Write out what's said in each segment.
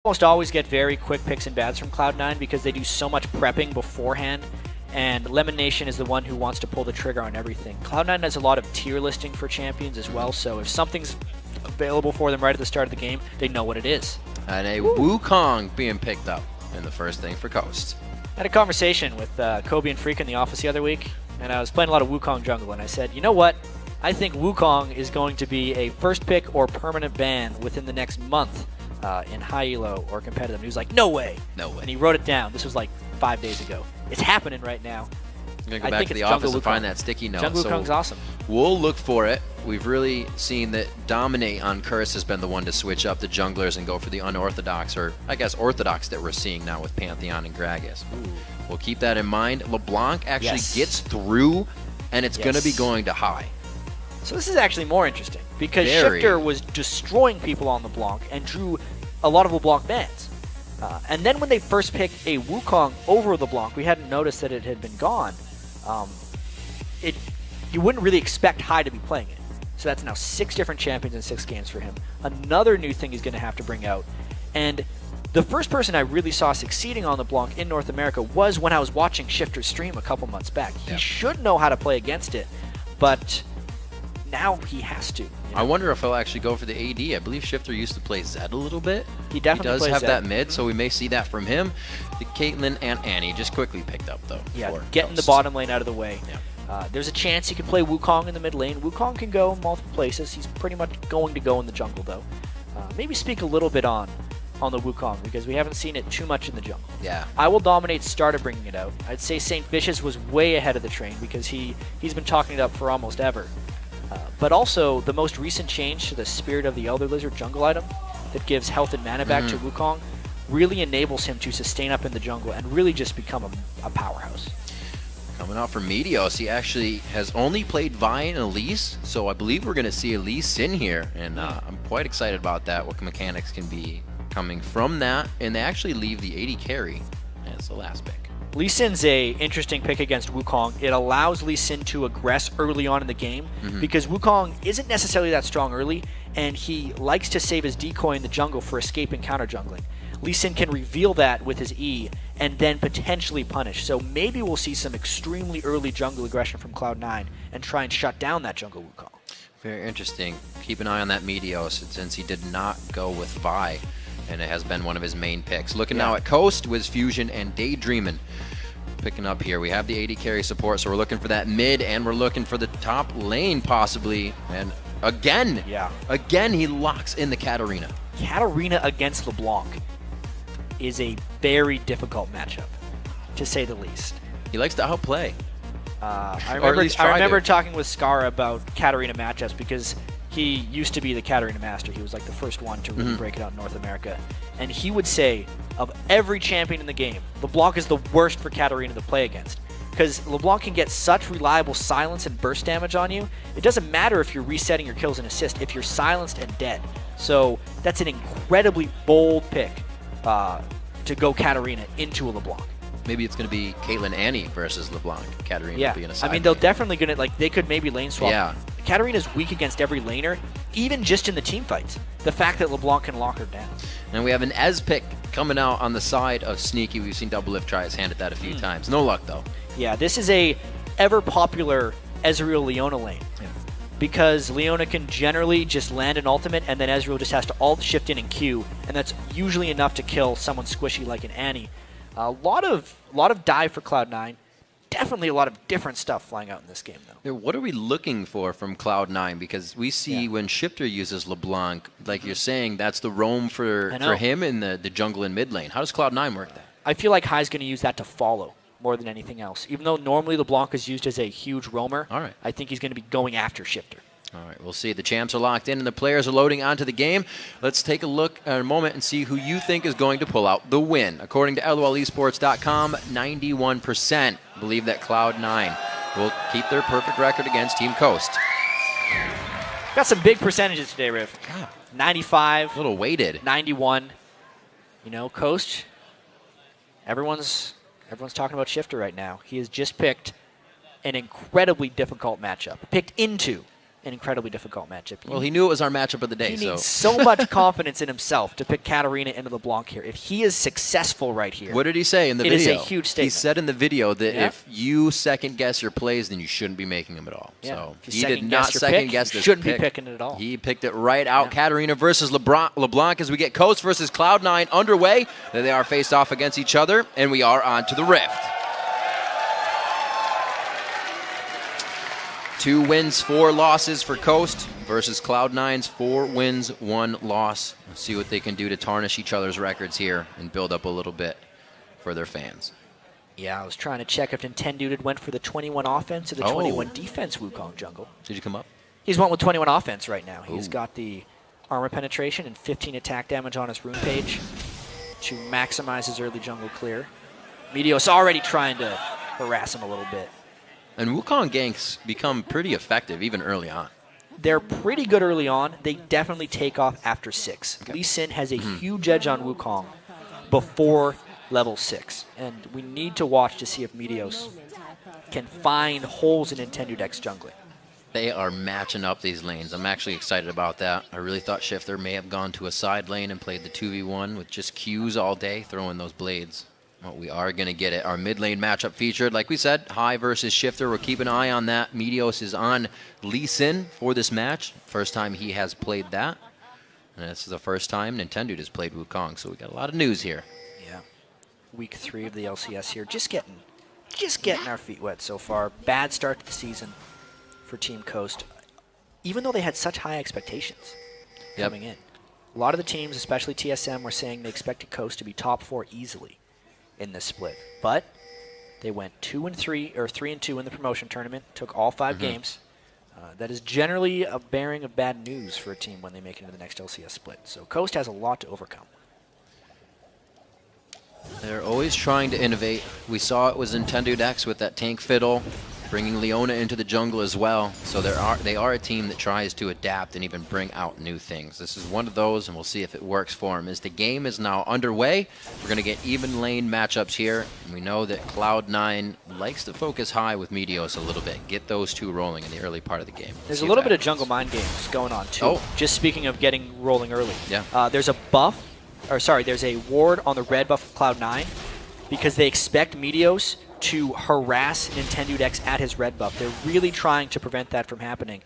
almost always get very quick picks and bads from Cloud9 because they do so much prepping beforehand, and Lemon Nation is the one who wants to pull the trigger on everything. Cloud9 has a lot of tier listing for champions as well, so if something's available for them right at the start of the game, they know what it is. And a Wukong being picked up in the first thing for Coast. I had a conversation with Kobe and Freak in the office the other week, and I was playing a lot of Wukong jungle, and I said, you know what? I think Wukong is going to be a first pick or permanent ban within the next month in high elo or competitive. And he was like, no way. No way. And he wrote it down. This was like 5 days ago. It's happening right now. I'm going to go back to the office and find that sticky note. Jungle Wukong's awesome. We'll look for it. We've really seen that Dominate on Curse has been the one to switch up the junglers and go for the unorthodox, or I guess orthodox, that we're seeing now with Pantheon and Gragas. Ooh. We'll keep that in mind. LeBlanc actually gets through, and it's going to be going to high. So this is actually more interesting because Shifter was destroying people on LeBlanc and drew a lot of LeBlanc bans. And then when they first picked a Wukong over LeBlanc, we hadn't noticed that it had been gone. You wouldn't really expect High to be playing it. So that's now 6 different champions in 6 games for him. Another new thing he's going to have to bring out. And the first person I really saw succeeding on LeBlanc in North America was when I was watching Shifter's stream a couple months back. He should know how to play against it, but now he has to. You know? I wonder if he'll actually go for the AD. I believe Shifter used to play Zed a little bit. He definitely does have Zed. that mid, so we may see that from him. The Caitlyn and Annie just quickly picked up, though. Yeah, getting the bottom lane out of the way. Yeah. There's a chance he could play Wukong in the mid lane. Wukong can go multiple places. He's pretty much going to go in the jungle, though. Maybe speak a little bit on the Wukong, because we haven't seen it too much in the jungle. Yeah. I Will Dominate started bringing it out. I'd say St. Vicious was way ahead of the train because he's been talking it up for almost ever. But also, the most recent change to the Spirit of the Elder Lizard jungle item that gives health and mana back to Wukong really enables him to sustain up in the jungle and really just become a powerhouse. Coming out from Meteos, he actually has only played Vi and Elise, so I believe we're going to see Elise in here, and I'm quite excited about that, what mechanics can be coming from that, and they actually leave the AD carry as the last pick. Lee Sin's a interesting pick against Wukong. It allows Lee Sin to aggress early on in the game because Wukong isn't necessarily that strong early, and he likes to save his decoy in the jungle for escape and counter jungling. Lee Sin can reveal that with his E and then potentially punish. So maybe we'll see some extremely early jungle aggression from Cloud9 and try and shut down that jungle Wukong. Very interesting. Keep an eye on that Meteos since he did not go with Vi, and it has been one of his main picks. Looking now at Coast with Fusion and Daydreamin'. Picking up here, we have the AD carry support, so we're looking for that mid, and we're looking for the top lane possibly. And again, again he locks in the Katarina. Katarina against LeBlanc is a very difficult matchup, to say the least. He likes to outplay. I remember talking with Scar about Katarina matchups because he used to be the Katarina master. He was like the first one to really break it out in North America. And he would say, of every champion in the game, LeBlanc is the worst for Katarina to play against. Because LeBlanc can get such reliable silence and burst damage on you. It doesn't matter if you're resetting your kills and assist if you're silenced and dead. So that's an incredibly bold pick to go Katarina into a LeBlanc. Maybe it's going to be Caitlyn Annie versus LeBlanc. Katarina being a side. I mean, they'll definitely going to, like, they could maybe lane swap. Yeah. Katarina's weak against every laner, even just in the team fights. The fact that LeBlanc can lock her down. And we have an Ez pick coming out on the side of Sneaky. We've seen Double Lift try his hand at that a few times. No luck, though. Yeah, this is a ever-popular Ezreal-Leona lane. Yeah. Because Leona can generally just land an ultimate, and then Ezreal just has to alt shift in and Q, and that's usually enough to kill someone squishy like an Annie. A lot of dive for Cloud9. Definitely a lot of different stuff flying out in this game, though. What are we looking for from Cloud9? Because we see when Shifter uses LeBlanc, like you're saying, that's the roam for him in the jungle and mid lane. How does Cloud9 work that? I feel like High's going to use that to follow more than anything else. Even though normally LeBlanc is used as a huge roamer, I think he's going to be going after Shifter. All right, we'll see. The champs are locked in and the players are loading onto the game. Let's take a look at a moment and see who you think is going to pull out the win. According to LOLesports.com, 91% believe that Cloud9 will keep their perfect record against Team Coast. Got some big percentages today, Riv. Yeah. 95. A little weighted. 91. You know, Coast, everyone's talking about Shifter right now. He has just picked an incredibly difficult matchup. Picked into an incredibly difficult matchup. Well, he knew it was our matchup of the day. He needs so much confidence in himself to pick Katarina into LeBlanc here. If he is successful right here, what did he say in the video? It is a huge statement. He said in the video that if you second guess your plays, then you shouldn't be making them at all. Yeah. So he did not second guess this. Shouldn't be picking it at all. He picked it right out. Katarina versus LeBlanc as we get Coast versus Cloud9 underway. They are faced off against each other, and we are on to the Rift. 2 wins, 4 losses for Coast versus Cloud9's 4 wins, 1 loss. Let's see what they can do to tarnish each other's records here and build up a little bit for their fans. Yeah, I was trying to check if Nintendude went for the 21 offense or the 21 defense Wukong jungle. Did you come up? He's went with 21 offense right now. He's got the armor penetration and 15 attack damage on his rune page to maximize his early jungle clear. Meteos already trying to harass him a little bit. And Wukong ganks become pretty effective even early on. They're pretty good early on. They definitely take off after 6. Lee Sin has a huge edge on Wukong before level 6. And we need to watch to see if Meteos can find holes in Nintendo Deck's jungling. They are matching up these lanes. I'm actually excited about that. I really thought Shifter may have gone to a side lane and played the 2v1 with just Qs all day, throwing those blades. Well, we are going to get it. Our mid lane matchup featured, like we said, High versus Shifter. We'll keep an eye on that. Meteos is on Lee Sin for this match. First time he has played that. And this is the first time Nintendo has played Wukong, so we got a lot of news here. Yeah. Week 3 of the LCS here. Just getting our feet wet so far. Bad start to the season for Team Coast, even though they had such high expectations coming in. A lot of the teams, especially TSM, were saying they expected Coast to be top 4 easily in this split, but they went 2-3 or 3-2 in the promotion tournament. Took all 5 games. That is generally a bearing of bad news for a team when they make it into the next LCS split. So Coast has a lot to overcome. They're always trying to innovate. We saw it was Nintendo Dex with that tank fiddle, bringing Leona into the jungle as well. So they are a team that tries to adapt and even bring out new things. This is one of those, and we'll see if it works for them. As the game is now underway, we're going to get even lane matchups here. And we know that Cloud9 likes to focus high with Meteos a little bit. Get those two rolling in the early part of the game. There's a little bit of jungle mind games going on, too. Just speaking of getting rolling early. Yeah. There's a buff, or sorry, there's a ward on the red buff of Cloud9 because they expect Meteos to harass Nintendo Dex at his red buff. They're really trying to prevent that from happening.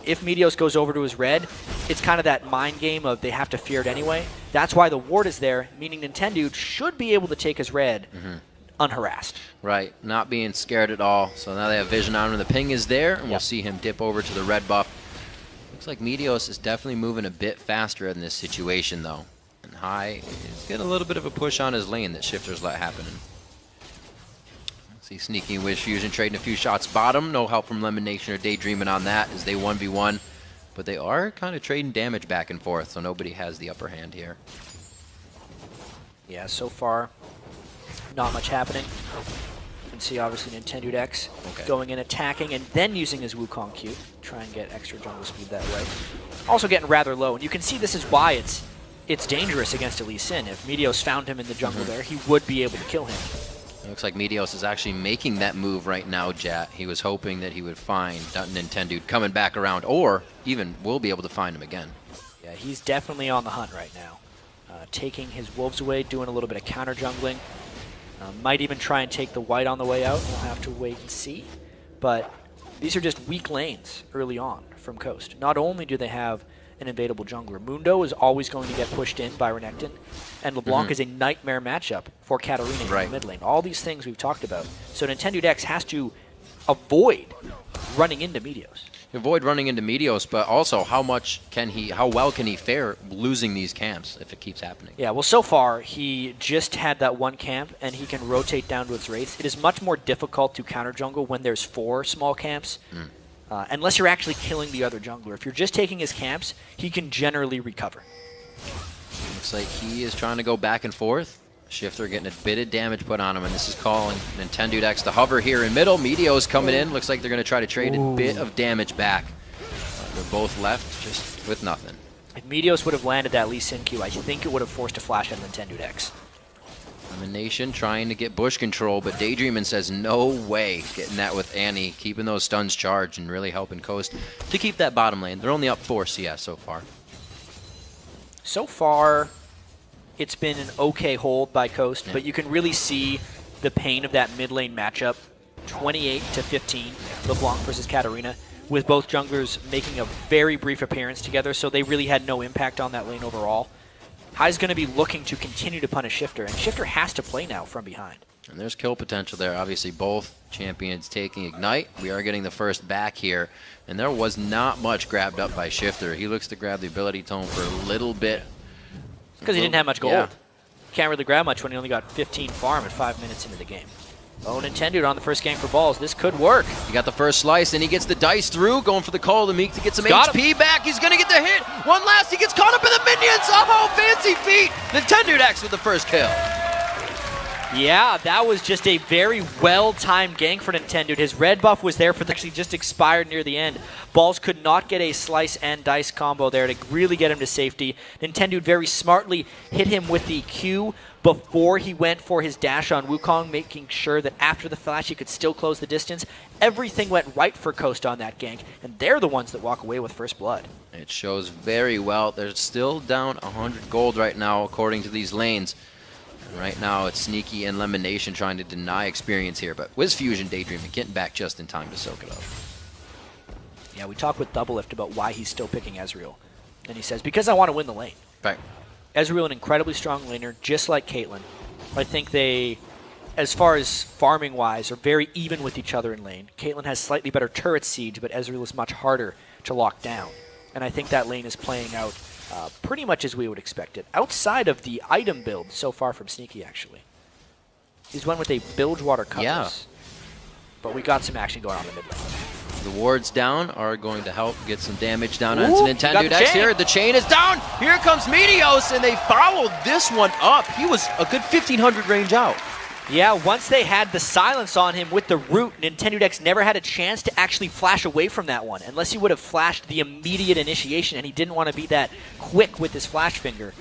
If Meteos goes over to his red, it's kind of that mind game of they have to fear it anyway. That's why the ward is there, meaning Nintendo should be able to take his red unharassed. Right, not being scared at all. So now they have vision on him. The ping is there, and we'll see him dip over to the red buff. Looks like Meteos is definitely moving a bit faster in this situation, though. And High is getting a little bit of a push on his lane that Shifter's let happen. See sneaking with Fusion, trading a few shots bottom. No help from Lemonation or Daydreaming on that as they 1v1. But they are kind of trading damage back and forth, so nobody has the upper hand here. Yeah, so far, not much happening. You can see, obviously, Nintendo Dex going in, attacking, and then using his Wukong Q. Try and get extra jungle speed that way. Also getting rather low, and you can see this is why it's dangerous against Lee Sin. If Meteos found him in the jungle there, he would be able to kill him. It looks like Meteos is actually making that move right now, Jat. He was hoping that he would find Nintendo coming back around, or even will be able to find him again. Yeah, he's definitely on the hunt right now. Taking his wolves away, doing a little bit of counter jungling. Might even try and take the white on the way out. We'll have to wait and see. But these are just weak lanes early on from Coast. Not only do they have an invadable jungler, Mundo is always going to get pushed in by Renekton, and LeBlanc is a nightmare matchup for Katarina in the mid lane. All these things we've talked about. So Nintendo Dex has to avoid running into Meteos. Avoid running into Meteos, but also how well can he fare losing these camps if it keeps happening? Yeah, well, so far he just had that one camp, and he can rotate down to its wraiths. It is much more difficult to counter jungle when there's 4 small camps. Unless you're actually killing the other jungler. If you're just taking his camps, he can generally recover. Looks like he is trying to go back and forth. Shifter getting a bit of damage put on him, and this is calling Nintendo Dex to hover here in middle. Meteos coming in. Looks like they're going to try to trade a bit of damage back. They're both left just with nothing. If Meteos would have landed that Lee Sin Q, I think it would have forced a flash out of Nintendo Dex. Nation trying to get bush control, but Daydreamin says no way getting that with Annie, keeping those stuns charged and really helping Coast to keep that bottom lane. They're only up 4 CS so far. So far, it's been an okay hold by Coast, but you can really see the pain of that mid lane matchup, 28-15, LeBlanc versus Katarina, with both junglers making a very brief appearance together, so they really had no impact on that lane overall. Hai's going to be looking to continue to punish Shifter, and Shifter has to play now from behind. And there's kill potential there. Obviously, both champions taking Ignite. We are getting the first back here, and there was not much grabbed up by Shifter. He looks to grab the ability tome for a little bit. Because he didn't have much gold. Yeah. Can't really grab much when he only got 15 farm at 5 minutes into the game. Oh, Nintendo on the first gank for balls. This could work. He got the first slice, and he gets the dice through, going for the call to Meek to get some HP back. He's going to get the hit. One last. He gets caught up in the minions. Oh, fancy feet. Nintendo X with the first kill. Yeah, that was just a very well-timed gank for Nintendo. His red buff was there for actually just expired near the end. Balls could not get a slice and dice combo there to really get him to safety. Nintendo very smartly hit him with the Q before he went for his dash on Wukong, making sure that after the flash he could still close the distance. Everything went right for Coast on that gank, and they're the ones that walk away with first blood. It shows very well. They're still down 100 gold right now, according to these lanes. And right now, it's Sneaky and Lemonation trying to deny experience here, but WizFusion Daydreaming getting back just in time to soak it up. Yeah, we talked with Doublelift about why he's still picking Ezreal, and he says, because I want to win the lane. Right. Ezreal, an incredibly strong laner, just like Caitlyn. I think they, as far as farming-wise, are very even with each other in lane. Caitlyn has slightly better turret siege, but Ezreal is much harder to lock down. And I think that lane is playing out pretty much as we would expect it. Outside of the item build so far from Sneaky, actually. He's went with a Bilgewater Cutlass. Yeah. But we got some action going on in the mid lane. The wards down are going to help get some damage down onto Nintendo X here. The chain is down. Here comes Meteos, and they followed this one up. He was a good 1,500 range out. Yeah, once they had the silence on him with the root, Nintendo X never had a chance to actually flash away from that one, unless he would have flashed the immediate initiation, and he didn't want to be that quick with his flash finger.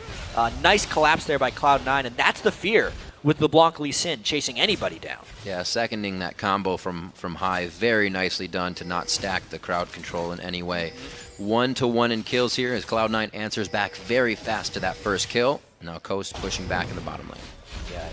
Nice collapse there by Cloud9, and that's the fear with LeBlanc Lee Sin chasing anybody down. Yeah, seconding that combo from Hai. Very nicely done to not stack the crowd control in any way. 1-to-1 in kills here as Cloud9 answers back very fast to that first kill. Now Coast pushing back in the bottom lane. Yeah,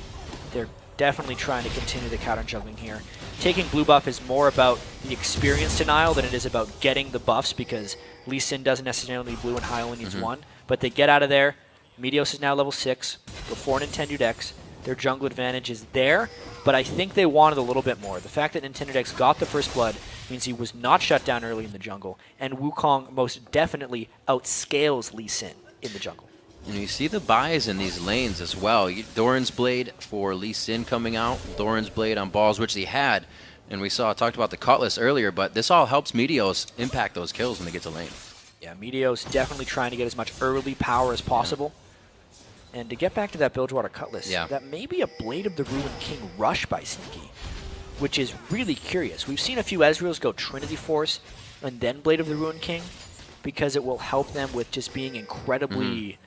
they're definitely trying to continue the counter juggling here. Taking blue buff is more about the experience denial than it is about getting the buffs, because Lee Sin doesn't necessarily need blue and Hai only needs one. But they get out of there. Meteos is now level 6 before Nintendo X. Their jungle advantage is there, but I think they wanted a little bit more. The fact that Nintendo X got the first blood means he was not shut down early in the jungle, and Wukong most definitely outscales Lee Sin in the jungle. And you see the buys in these lanes as well. Doran's Blade for Lee Sin coming out, Doran's Blade on balls, which he had, and we talked about the Cutlass earlier, but this all helps Meteos impact those kills when they get to lane. Yeah, Meteos definitely trying to get as much early power as possible. Yeah. And to get back to that Bilgewater Cutlass, that may be a Blade of the Ruined King rush by Sneaky, which is really curious. We've seen a few Ezreals go Trinity Force and then Blade of the Ruined King, because it will help them with just being incredibly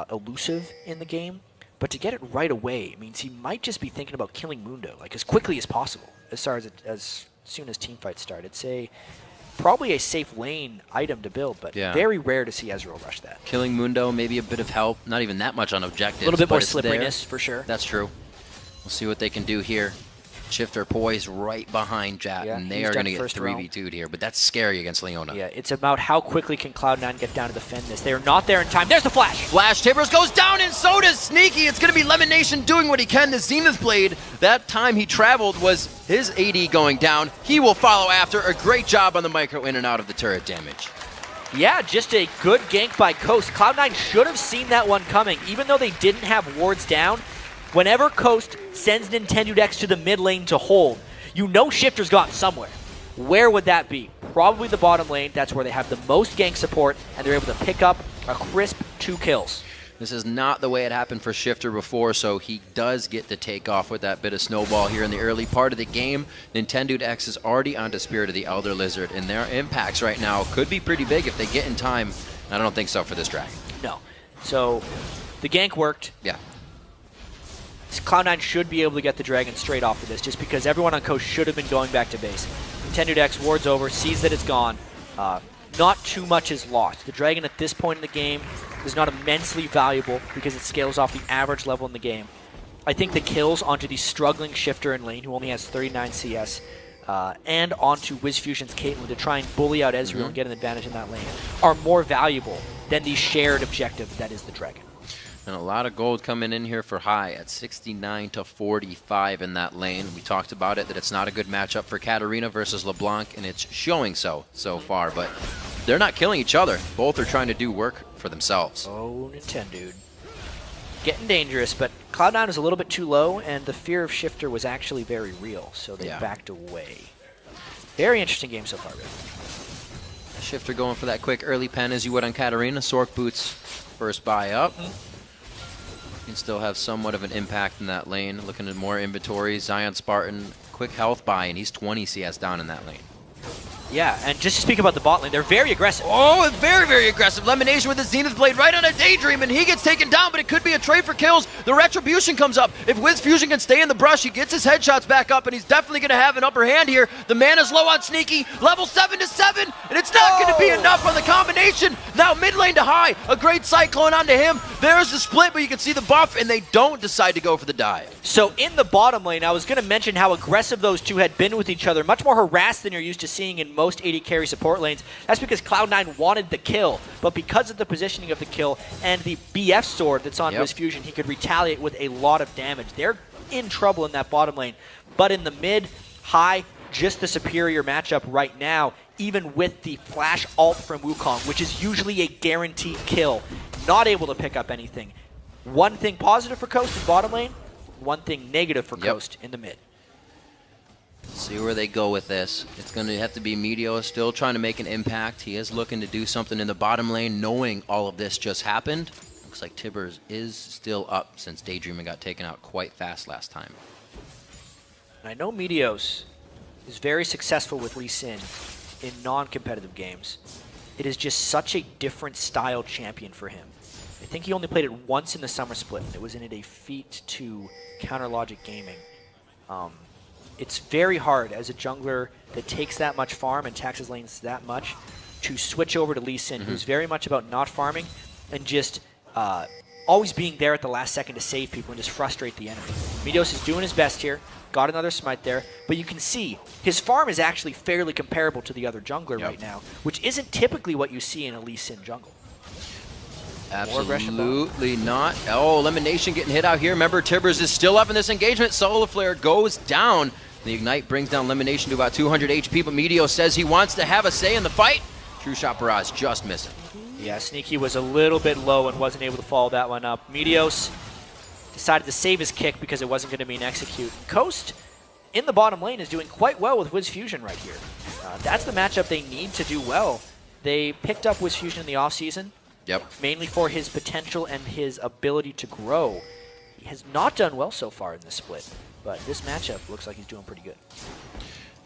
elusive in the game. But to get it right away means he might just be thinking about killing Mundo like as quickly as possible, as soon as teamfights start. It's probably a safe lane item to build, but very rare to see Ezreal rush that. Killing Mundo, maybe a bit of help. Not even that much on objectives. A little bit more slipperiness, for sure. That's true. We'll see what they can do here. Shifter poised right behind Jat, and they are going to get 3v2'd here, but that's scary against Leona. Yeah, it's about how quickly can Cloud9 get down to defend this. They are not there in time. There's the flash! Flash Timbers goes down, and so does Sneaky. It's going to be Lemonation doing what he can. The Zenith Blade, that time he traveled was his AD going down. He will follow after. A great job on the micro in and out of the turret damage. Yeah, just a good gank by Coast. Cloud9 should have seen that one coming, even though they didn't have wards down. Whenever Coast sends Nintendo X to the mid lane to hold, you know Shifter's gone somewhere. Where would that be? Probably the bottom lane. That's where they have the most gank support, and they're able to pick up a crisp 2 kills. This is not the way it happened for Shifter before, so he does get the takeoff with that bit of snowball here in the early part of the game. Nintendo X is already onto Spirit of the Elder Lizard, and their impacts right now could be pretty big if they get in time. I don't think so for this dragon. No. So the gank worked. Yeah. Cloud9 should be able to get the Dragon straight off of this, just because everyone on Coast should have been going back to base. Nintendo Dex wards over, sees that it's gone. Not too much is lost. The Dragon at this point in the game is not immensely valuable because it scales off the average level in the game. I think the kills onto the struggling Shifter in lane, who only has 39 CS, and onto WizFusion's Caitlyn to try and bully out Ezreal and get an advantage in that lane, are more valuable than the shared objective that is the Dragon. And a lot of gold coming in here for High at 69 to 45 in that lane. We talked about it, that it's not a good matchup for Katarina versus LeBlanc, and it's showing so far. But they're not killing each other. Both are trying to do work for themselves. Oh, Nintendo. Getting dangerous, but Cloud9 is a little bit too low, and the fear of Shifter was actually very real, so they backed away. Very interesting game so far, really. Shifter going for that quick early pen as you would on Katarina. Sork Boots first buy up. Can still have somewhat of an impact in that lane. Looking at more inventory. Zion Spartan, quick health buy, and he's 20 CS down in that lane. Yeah, and just to speak about the bot lane, they're very aggressive. Oh, very, very aggressive. Lemonation with the Zenith Blade right on a Daydream, and he gets taken down, but it could be a trade for kills. The Retribution comes up. If WizFusion can stay in the brush, he gets his headshots back up, and he's definitely going to have an upper hand here. The mana's low on Sneaky, level 7 to 7, and it's not going to be enough on the combination. Now mid lane to High, a great Cyclone onto him. There's the split, but you can see the buff, and they don't decide to go for the dive. So in the bottom lane, I was going to mention how aggressive those two had been with each other, much more harassed than you're used to seeing in most AD carry support lanes. That's because Cloud9 wanted the kill, but because of the positioning of the kill and the BF sword that's on WizFusion, he could retaliate with a lot of damage. They're in trouble in that bottom lane, but in the mid, High, just the superior matchup right now, even with the flash ult from Wukong, which is usually a guaranteed kill, not able to pick up anything. One thing positive for Coast in bottom lane, one thing negative for Coast in the mid. See where they go with this. It's going to have to be Meteor still trying to make an impact. He is looking to do something in the bottom lane, knowing all of this just happened. Looks like Tibbers is still up since Daydreaming got taken out quite fast last time. I know Meteos is very successful with Lee Sin in non-competitive games. It is just such a different style champion for him. I think he only played it once in the summer split. It was in a defeat to Counter Logic Gaming. It's very hard as a jungler that takes that much farm and taxes lanes that much to switch over to Lee Sin, who's very much about not farming and just always being there at the last second to save people and just frustrate the enemy. Meteos is doing his best here, got another smite there, but you can see his farm is actually fairly comparable to the other jungler right now, which isn't typically what you see in a Lee Sin jungle. Absolutely not. Oh, Elimination getting hit out here. Remember, Tibbers is still up in this engagement. Solar Flare goes down. The Ignite brings down Elimination to about 200 HP, but Meteos says he wants to have a say in the fight. True Shot Barrage just missing. Yeah, Sneaky was a little bit low and wasn't able to follow that one up. Meteos decided to save his kick because it wasn't going to be an execute. Coast in the bottom lane is doing quite well with WizFusion right here. That's the matchup they need to do well. They picked up WizFusion in the offseason, mainly for his potential and his ability to grow. He has not done well so far in this split, but this matchup looks like he's doing pretty good.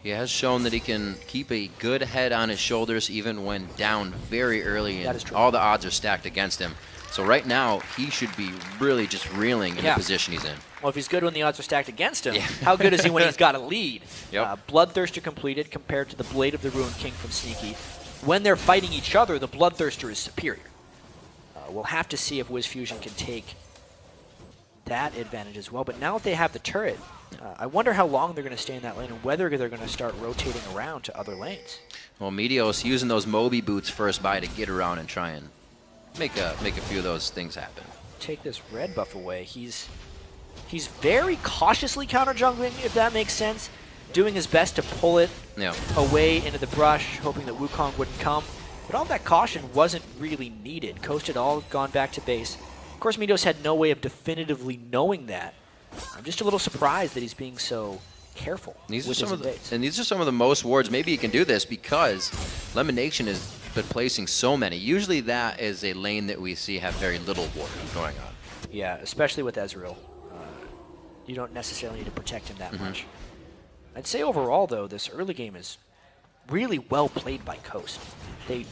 He has shown that he can keep a good head on his shoulders even when down very early, and all the odds are stacked against him. So right now, he should be really just reeling in the position he's in. Well, if he's good when the odds are stacked against him, how good is he when he's got a lead? Bloodthirster completed compared to the Blade of the Ruined King from Sneaky. When they're fighting each other, the Bloodthirster is superior. We'll have to see if WizFusion can take that advantage as well. But now that they have the turret, I wonder how long they're going to stay in that lane and whether they're going to start rotating around to other lanes. Well, Meteos using those Moby boots first by to get around and try and make a few of those things happen. Take this red buff away. He's very cautiously counter jungling, if that makes sense, doing his best to pull it away into the brush, hoping that Wukong wouldn't come. But all that caution wasn't really needed. Coast had all gone back to base. Of course, Meteos had no way of definitively knowing that. I'm just a little surprised that he's being so careful with his invades. And these are some of the most wards. Maybe he can do this because Lemonation has been placing so many. Usually that is a lane that we see have very little ward going on. Yeah, especially with Ezreal. You don't necessarily need to protect him that much. I'd say overall, though, this early game is really well played by Coast. They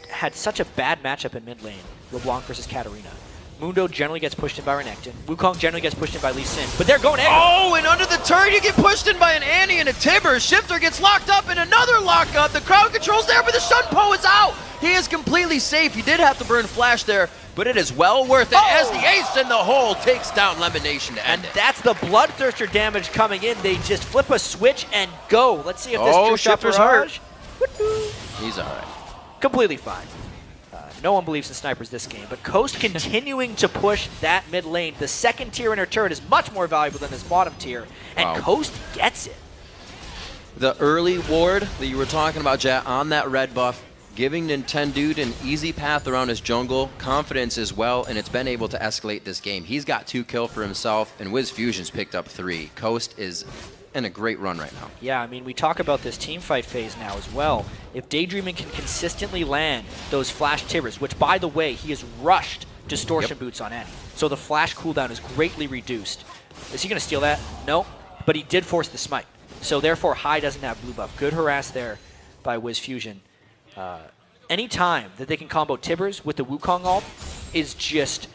had such a bad matchup in mid lane, LeBlanc versus Katarina. Mundo generally gets pushed in by Renekton. Wukong generally gets pushed in by Lee Sin. But they're going in. Oh, and under the turn, you get pushed in by an Annie and a Tibber. Shifter gets locked up in another lockup. The crowd control's there, but the Shunpo is out. He is completely safe. He did have to burn Flash there, but it is well worth it as the ace in the hole takes down Lemonation to end it. That's the Bloodthirster damage coming in. They just flip a switch and go. Let's see if this True Shot Shifter's Barrage. hurt. He's all right. Completely fine. No one believes in snipers this game, but Coast continuing to push that mid lane. The second tier inner turret is much more valuable than this bottom tier, and Coast gets it. The early ward that you were talking about, Jat, on that red buff, giving Nintendude an easy path around his jungle, confidence as well, and it's been able to escalate this game. He's got 2 kills for himself, and Wiz Fusion's picked up 3. Coast is in a great run right now. Yeah, I mean, we talk about this team fight phase now as well. If Daydreaming can consistently land those flash tibbers, which, by the way, he has rushed Distortion Boots on Annie, so the flash cooldown is greatly reduced. Is he going to steal that? No, but he did force the smite. So therefore, High doesn't have blue buff. Good harass there by Wiz Fusion. Any time that they can combo tibbers with the Wukong ult is just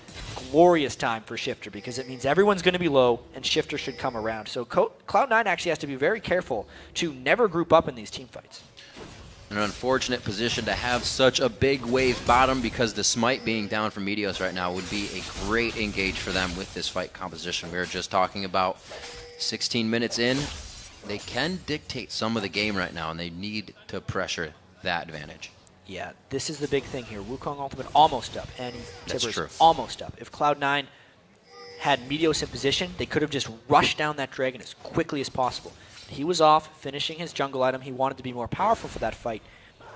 glorious time for Shifter, because it means everyone's going to be low and Shifter should come around. So Cloud9 actually has to be very careful to never group up in these team fights. An unfortunate position to have such a big wave bottom, because the smite being down from Meteos right now would be a great engage for them with this fight composition. We were just talking about 16 minutes in. They can dictate some of the game right now, and they need to pressure that advantage. Yeah, this is the big thing here. Wukong ultimate almost up, and Tibbers almost up. If Cloud9 had Meteos in position, they could have just rushed down that dragon as quickly as possible. He was off, finishing his jungle item. He wanted to be more powerful for that fight.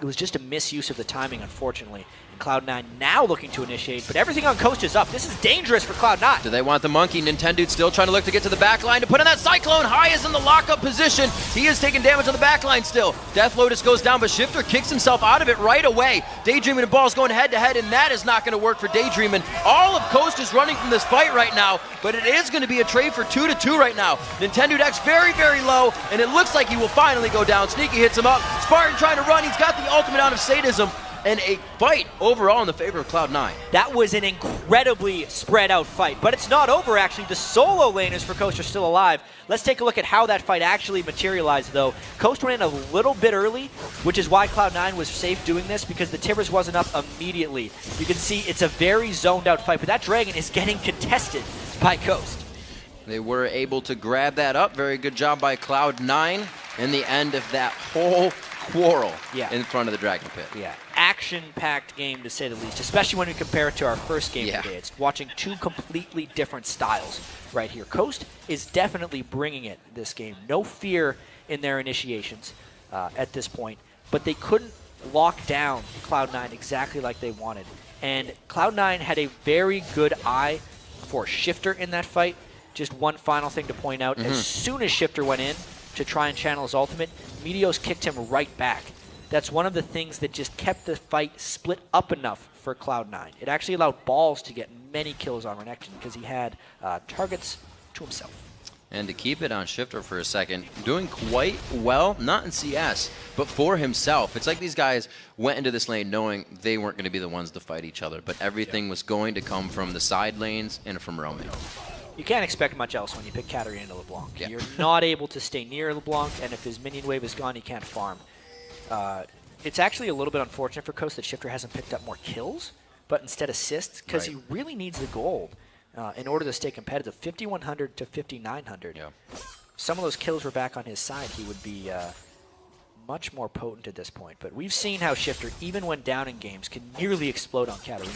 It was just a misuse of the timing, unfortunately. Cloud9 now looking to initiate, but everything on Coast is up. This is dangerous for Cloud9. Do they want the monkey? Nintendude still trying to look to get to the back line to put in that Cyclone. High is in the lockup position. He is taking damage on the back line still. Death Lotus goes down, but Shifter kicks himself out of it right away. Daydreaming and Ball's going head to head, and that is not going to work for Daydreaming. All of Coast is running from this fight right now, but it is going to be a trade for 2-2 right now. Nintendude X very, very low, and it looks like he will finally go down. Sneaky hits him up. Spartan trying to run. He's got the ultimate out of Sadism. And a fight overall in the favor of Cloud9. That was an incredibly spread out fight, but it's not over actually. The solo laners for Coast are still alive. Let's take a look at how that fight actually materialized though. Coast ran a little bit early, which is why Cloud9 was safe doing this, because the Tibbers wasn't up immediately. You can see it's a very zoned out fight, but that dragon is getting contested by Coast. They were able to grab that up. Very good job by Cloud9 in the end of that whole quarrel in front of the Dragon Pit. Yeah, action-packed game to say the least, especially when we compare it to our first game today. It's watching 2 completely different styles right here. Coast is definitely bringing it this game. No fear in their initiations at this point, but they couldn't lock down Cloud9 exactly like they wanted. And Cloud9 had a very good eye for Shifter in that fight. Just one final thing to point out, as soon as Shifter went in to try and channel his ultimate, Meteos kicked him right back. That's one of the things that just kept the fight split up enough for Cloud9. It actually allowed Balls to get many kills on Renekton because he had targets to himself. And to keep it on Shifter for a second, doing quite well, not in CS, but for himself. It's like these guys went into this lane knowing they weren't going to be the ones to fight each other, but everything was going to come from the side lanes and from roaming. You can't expect much else when you pick Katarina into LeBlanc. You're not able to stay near LeBlanc, and if his minion wave is gone, he can't farm. It's actually a little bit unfortunate for Coast that Shifter hasn't picked up more kills, but instead assists, because he really needs the gold in order to stay competitive. 5,100 to 5,900. Some of those kills were back on his side. He would be much more potent at this point. But we've seen how Shifter, even when down in games, can nearly explode on Katarina.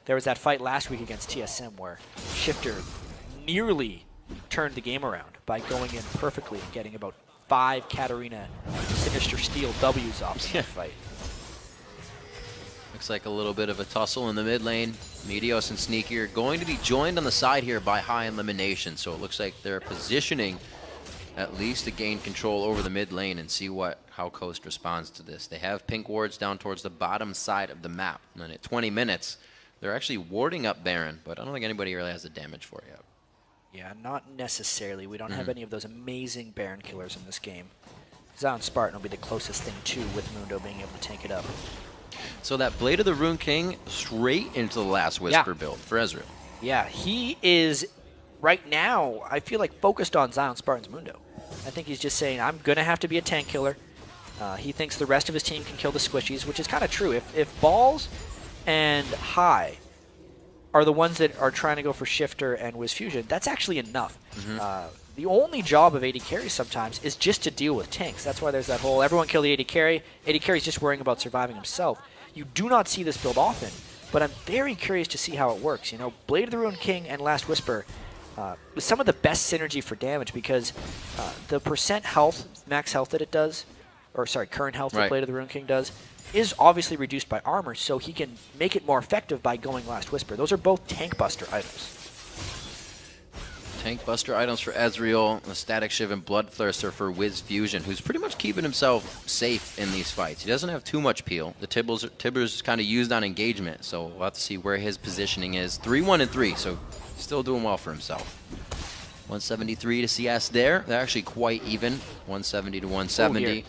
There was that fight last week against TSM where Shifter nearly turned the game around by going in perfectly and getting about 5 Katarina Sinister Steel W's off in that fight. Looks like a little bit of a tussle in the mid lane. Meteos and Sneaky are going to be joined on the side here by High and Elimination, so it looks like they're positioning at least to gain control over the mid lane and see how Coast responds to this. They have pink wards down towards the bottom side of the map, and then at 20 minutes, they're actually warding up Baron, but I don't think anybody really has the damage for it yet. Yeah, not necessarily. We don't have any of those amazing Baron killers in this game. Zion Spartan will be the closest thing to with Mundo being able to tank it up. So that Blade of the Rune King straight into the Last Whisper build for Ezreal. Yeah, he is right now, I feel like, focused on Zion Spartan's Mundo. I think he's just saying, I'm going to have to be a tank killer. He thinks the rest of his team can kill the squishies, which is kind of true. If Balls and High are the ones that are trying to go for Shifter and Wiz Fusion, that's actually enough. The only job of AD carry sometimes is just to deal with tanks. That's why there's that whole everyone kill the AD carry. AD carry is just worrying about surviving himself. You do not see this build often, but I'm very curious to see how it works. You know, Blade of the Ruined King and Last Whisper was some of the best synergy for damage because the percent health, max health that it does, or sorry, current health that Blade of the Ruined King does, is obviously reduced by armor, so he can make it more effective by going Last Whisper. Those are both tank buster items. Tank buster items for Ezreal, the Static Shiv and Blood Thirster for Wiz Fusion, who's pretty much keeping himself safe in these fights. He doesn't have too much peel. The Tibbers kind of used on engagement, so we'll have to see where his positioning is. 3-1-3, so still doing well for himself. 173 to CS there. They're actually quite even. 170 to 170.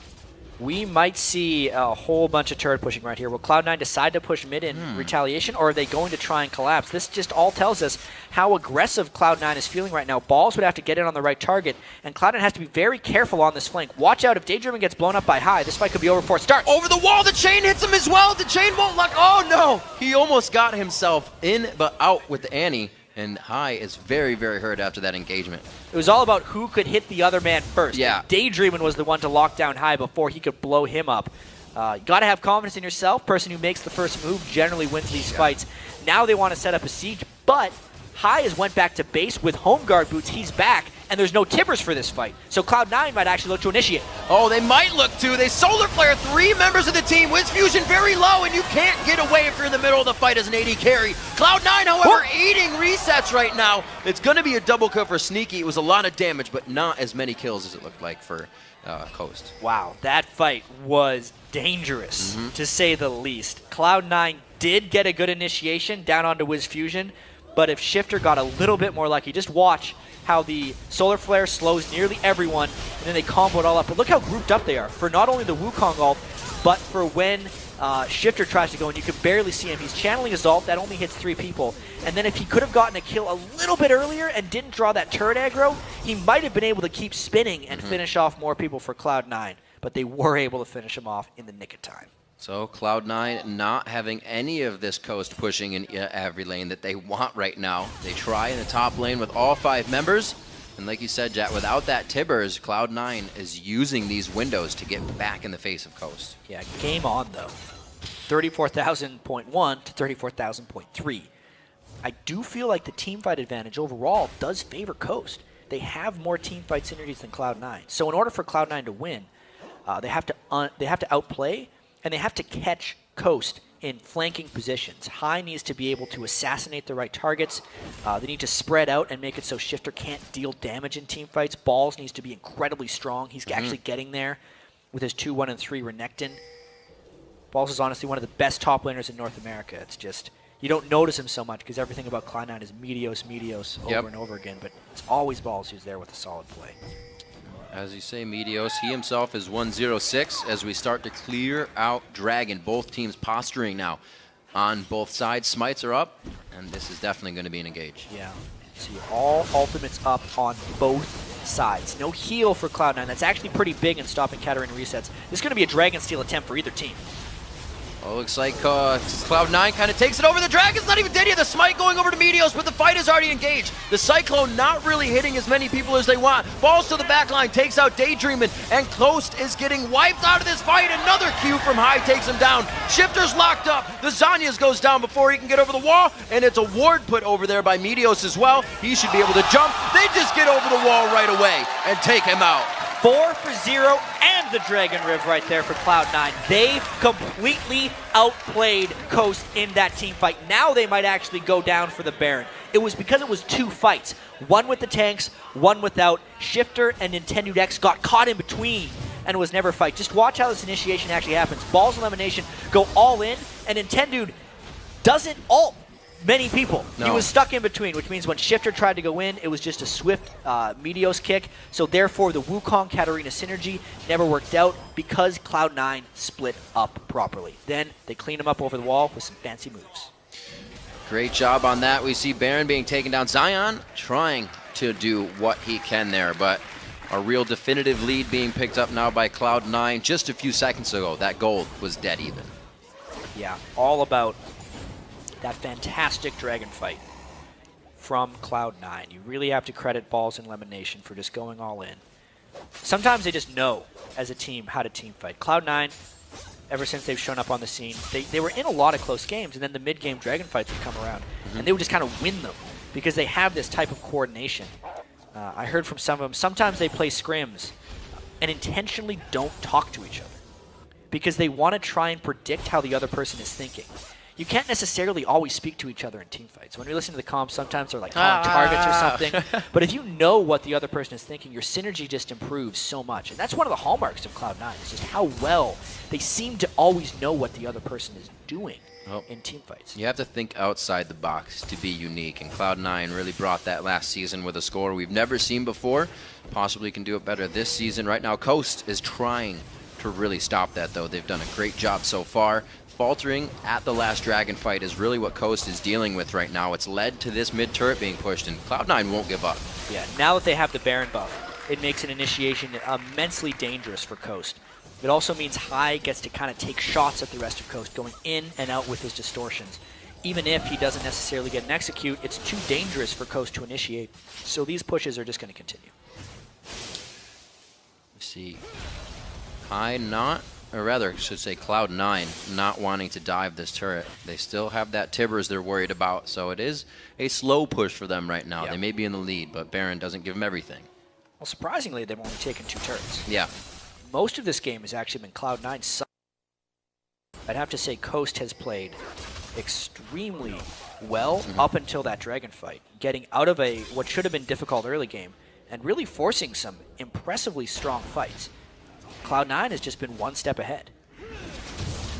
We might see a whole bunch of turret pushing right here. Will Cloud9 decide to push mid in retaliation, or are they going to try and collapse? This just all tells us how aggressive Cloud9 is feeling right now. Balls would have to get in on the right target, and Cloud9 has to be very careful on this flank. Watch out if Daydreaming gets blown up by High. This fight could be over before it starts. Over the wall, the chain hits him as well. The chain won't lock. Oh no! He almost got himself in but out with the Annie. And High is very, very hurt after that engagement. It was all about who could hit the other man first. Yeah. Daydreaming was the one to lock down High before he could blow him up. You got to have confidence in yourself. Person who makes the first move generally wins these fights. Now they want to set up a siege, but High has went back to base with home guard boots. He's back, and there's no Tibbers for this fight. So Cloud9 might actually look to initiate. Oh, they might look to. They Solar Flare 3 members of the team. Wiz Fusion very low, and you can't get away if you're in the middle of the fight as an AD carry. Cloud9, however, eating resets right now. It's going to be a double kill for Sneaky. It was a lot of damage, but not as many kills as it looked like for Coast. Wow, that fight was dangerous, to say the least. Cloud9 did get a good initiation down onto Wiz Fusion, but if Shifter got a little bit more lucky, just watch how the Solar Flare slows nearly everyone, and then they combo it all up. But look how grouped up they are for not only the Wukong ult, but for when Shifter tries to go, and you can barely see him. He's channeling his ult, that only hits 3 people. And then if he could have gotten a kill a little bit earlier and didn't draw that turret aggro, he might have been able to keep spinning and finish off more people for Cloud9. But they were able to finish him off in the nick of time. So Cloud9 not having any of this Coast pushing in every lane that they want right now. They try in the top lane with all 5 members. And like you said, Jack, without that Tibbers, Cloud9 is using these windows to get back in the face of Coast. Yeah, game on, though. 34,000.1 to 34,000.3. I do feel like the teamfight advantage overall does favor Coast. They have more teamfight synergies than Cloud9. So in order for Cloud9 to win, they have to outplay, and they have to catch Coast in flanking positions. High needs to be able to assassinate the right targets. They need to spread out and make it so Shifter can't deal damage in team fights. Balls needs to be incredibly strong. He's actually getting there with his 2-1 and 3 Renekton. Balls is honestly one of the best top laners in North America. It's just, you don't notice him so much because everything about Cloud9 is Medios over and over again, but it's always Balls who's there with a solid play. As you say, Medios, he himself is 106 as we start to clear out Dragon. Both teams posturing now on both sides. Smites are up, and this is definitely going to be an engage. Yeah. See, all ultimates up on both sides. No heal for Cloud9. That's actually pretty big in stopping Katarina resets. This is going to be a Dragon Steal attempt for either team. Oh, looks like Cloud9 kind of takes it over. The Dragon's not even dead yet. The Smite going over to Medios, but the fight is already engaged. The Cyclone not really hitting as many people as they want. Falls to the back line, takes out Daydreamin', and Coast is getting wiped out of this fight. Another Q from High takes him down. Shifter's locked up. The Zanyas goes down before he can get over the wall, and it's a ward put over there by Medios as well. He should be able to jump. They just get over the wall right away and take him out. 4 for 0 and the Dragon Riv right there for Cloud9. They completely outplayed Coast in that team fight. Now they might actually go down for the Baron. It was because it was 2 fights. One with the tanks, one without. Shifter and Nintendo X got caught in between and it was never a fight. Just watch how this initiation actually happens. Balls Elimination go all in, and Nintendo doesn't ult. many people. No. He was stuck in between, which means when Shifter tried to go in, it was just a swift Meteos kick. So therefore, the Wukong Katarina synergy never worked out because Cloud9 split up properly. Then they cleaned him up over the wall with some fancy moves. Great job on that. We see Baron being taken down. Zion trying to do what he can there, but a real definitive lead being picked up now by Cloud9 just a few seconds ago. That gold was dead even. Yeah, all about that fantastic dragon fight from Cloud9. You really have to credit Balls and Lemon Nation for just going all in. Sometimes they just know as a team how to team fight. Cloud9, ever since they've shown up on the scene, they were in a lot of close games, and then the mid-game dragon fights would come around, and they would just kind of win them because they have this type of coordination. I heard from some of them, sometimes they play scrims and intentionally don't talk to each other because they want to try and predict how the other person is thinking. You can't necessarily always speak to each other in team fights. When we listen to the comms, sometimes they're like calling targets or something. But if you know what the other person is thinking, your synergy just improves so much. And that's one of the hallmarks of Cloud9, is just how well they seem to always know what the other person is doing in team fights. You have to think outside the box to be unique, and Cloud9 really brought that last season with a score we've never seen before. Possibly can do it better this season. Right now, Coast is trying to really stop that, though. They've done a great job so far. Faltering at the last dragon fight is really what Coast is dealing with right now. It's led to this mid turret being pushed, and Cloud9 won't give up. Yeah, now that they have the Baron buff, it makes an initiation immensely dangerous for Coast. It also means High gets to kind of take shots at the rest of Coast, going in and out with his distortions. Even if he doesn't necessarily get an execute, it's too dangerous for Coast to initiate. So these pushes are just going to continue. Let's see. High not, or rather, I should say Cloud9 not wanting to dive this turret. They still have that Tibbers they're worried about, so it is a slow push for them right now. Yep. They may be in the lead, but Baron doesn't give them everything. Well, surprisingly, they've only taken 2 turrets. Yeah. Most of this game has actually been Cloud9. I'd have to say Coast has played extremely well up until that dragon fight, getting out of a what should have been difficult early game and really forcing some impressively strong fights. Cloud9 has just been one step ahead.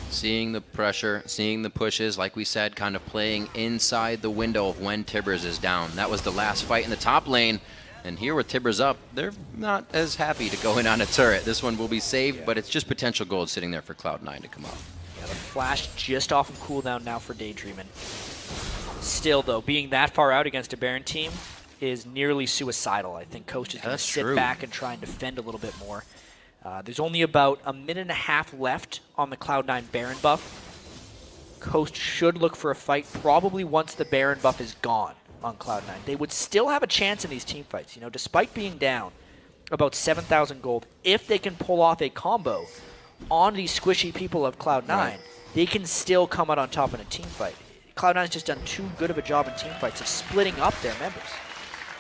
Seeing the pressure, seeing the pushes, like we said, kind of playing inside the window of when Tibbers is down. That was the last fight in the top lane. And here with Tibbers up, they're not as happy to go in on a turret. This one will be saved, but it's just potential gold sitting there for Cloud9 to come up. Yeah, the flash just off of cooldown now for Daydreamin'. Still, though, being that far out against a Baron team is nearly suicidal. I think Coast is going to sit back and try and defend a little bit more. There's only about a minute and a half left on the Cloud9 Baron buff. Coast should look for a fight probably once the Baron buff is gone on Cloud9. They would still have a chance in these team fights, you know, despite being down about 7,000 gold. If they can pull off a combo on these squishy people of Cloud9, they can still come out on top in a team fight. Cloud9's just done too good of a job in team fights of splitting up their members.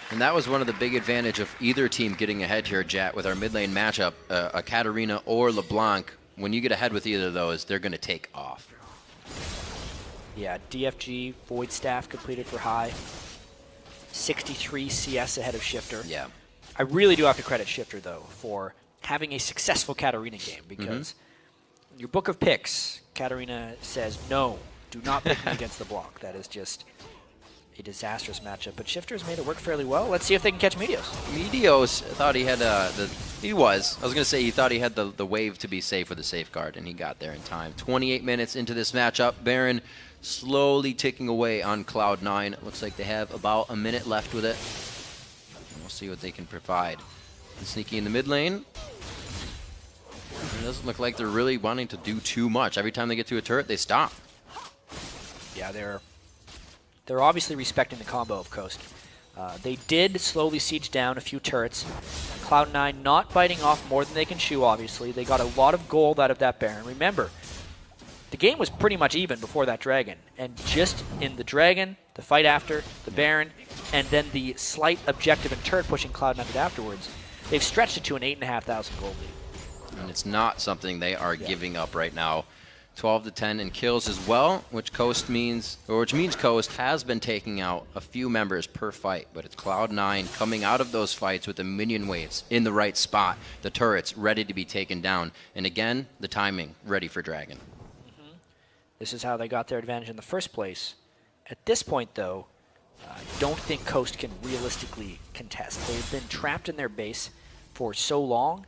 And that was one of the big advantage of either team getting ahead here, Jat, with our mid lane matchup, a Katarina or LeBlanc. When you get ahead with either of those, they're going to take off. Yeah, DFG, Void Staff completed for High. 63 CS ahead of Shifter. Yeah. I really do have to credit Shifter, though, for having a successful Katarina game, because in your book of picks, Katarina says, no, do not pick me against LeBlanc. That is just a disastrous matchup. But Shifter's made it work fairly well. Let's see if they can catch Meteos. Meteos thought he had I was going to say he thought he had the wave to be safe with the safeguard, and he got there in time. 28 minutes into this matchup, Baron slowly ticking away on Cloud9. It looks like they have about a minute left with it. And we'll see what they can provide. And sneaky in the mid lane. It doesn't look like they're really wanting to do too much. Every time they get to a turret, they stop. Yeah, they're obviously respecting the combo of Coast. They did slowly siege down a few turrets. Cloud9 not biting off more than they can chew, obviously. They got a lot of gold out of that Baron. Remember, the game was pretty much even before that Dragon. And just in the Dragon, the fight after, the Baron, and then the slight objective and turret pushing Cloud9 afterwards, they've stretched it to an 8,500 gold lead. And it's not something they are giving up right now. 12 to 10 in kills as well, which means Coast has been taking out a few members per fight, but it's Cloud9 coming out of those fights with the minion waves in the right spot, the turrets ready to be taken down, and again, the timing ready for Dragon. This is how they got their advantage in the first place, At this point, though, I don't think Coast can realistically contest. They've been trapped in their base for so long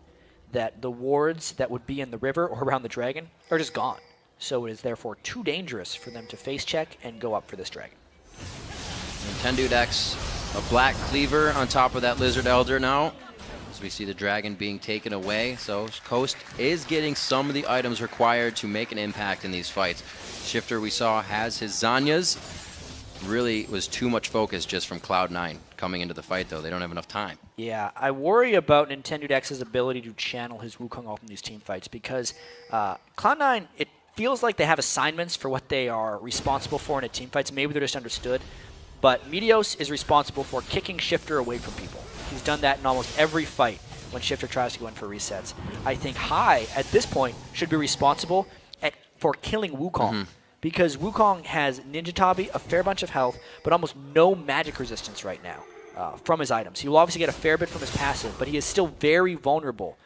that the wards that would be in the river or around the dragon are just gone. So it is therefore too dangerous for them to face check and go up for this dragon. Nintendo X, a black cleaver on top of that Lizard Elder now. As we see the dragon being taken away. So Coast is getting some of the items required to make an impact in these fights. Shifter, we saw, has his Zanyas. Really was too much focus just from Cloud9 coming into the fight, though. They don't have enough time. Yeah, I worry about Nintendo X's ability to channel his Wukong ult in these team fights because Cloud9, it feels like they have assignments for what they are responsible for in a team fights. Maybe they're just understood. But Meteos is responsible for kicking Shifter away from people. He's done that in almost every fight when Shifter tries to go in for resets. I think Hai, at this point, should be responsible for killing Wukong. Because Wukong has Ninja Tabi, a fair bunch of health, but almost no magic resistance right now from his items. He will obviously get a fair bit from his passive, but he is still very vulnerable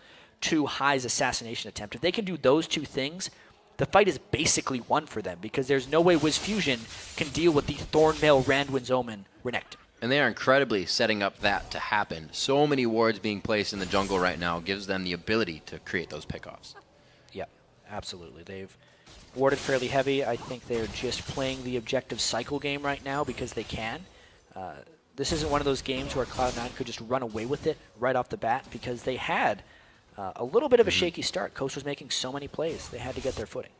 to Hai's assassination attempt. If they can do those two things, the fight is basically won for them because there's no way Wiz Fusion can deal with the Thornmail Randwin's Omen Renekton. And they are incredibly setting up that to happen. So many wards being placed in the jungle right now gives them the ability to create those pickoffs. Yeah, absolutely. They've warded fairly heavy. I think they're just playing the objective cycle game right now because they can. This isn't one of those games where Cloud9 could just run away with it right off the bat because they had a little bit of a shaky start. Coast was making so many plays. They had to get their footing.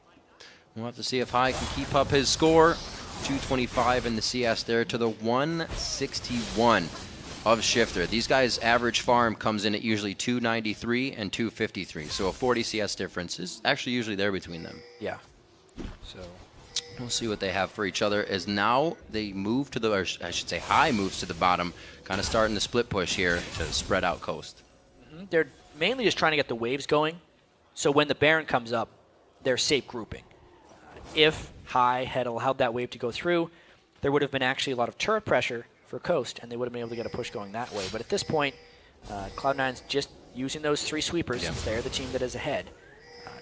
We'll have to see if Hai can keep up his score. 225 in the CS there to the 161 of Shifter. These guys' average farm comes in at usually 293 and 253. So a 40 CS difference is actually usually there between them. Yeah. So we'll see what they have for each other as now they move to the, or I should say Hai moves to the bottom, kind of starting the split push here to spread out Coast. They're mainly just trying to get the waves going, so when the Baron comes up, they're safe grouping. If Hai had allowed that wave to go through, there would have been actually a lot of turret pressure for Coast, and they would have been able to get a push going that way. But at this point, Cloud9's just using those three sweepers, since they're the team that is ahead,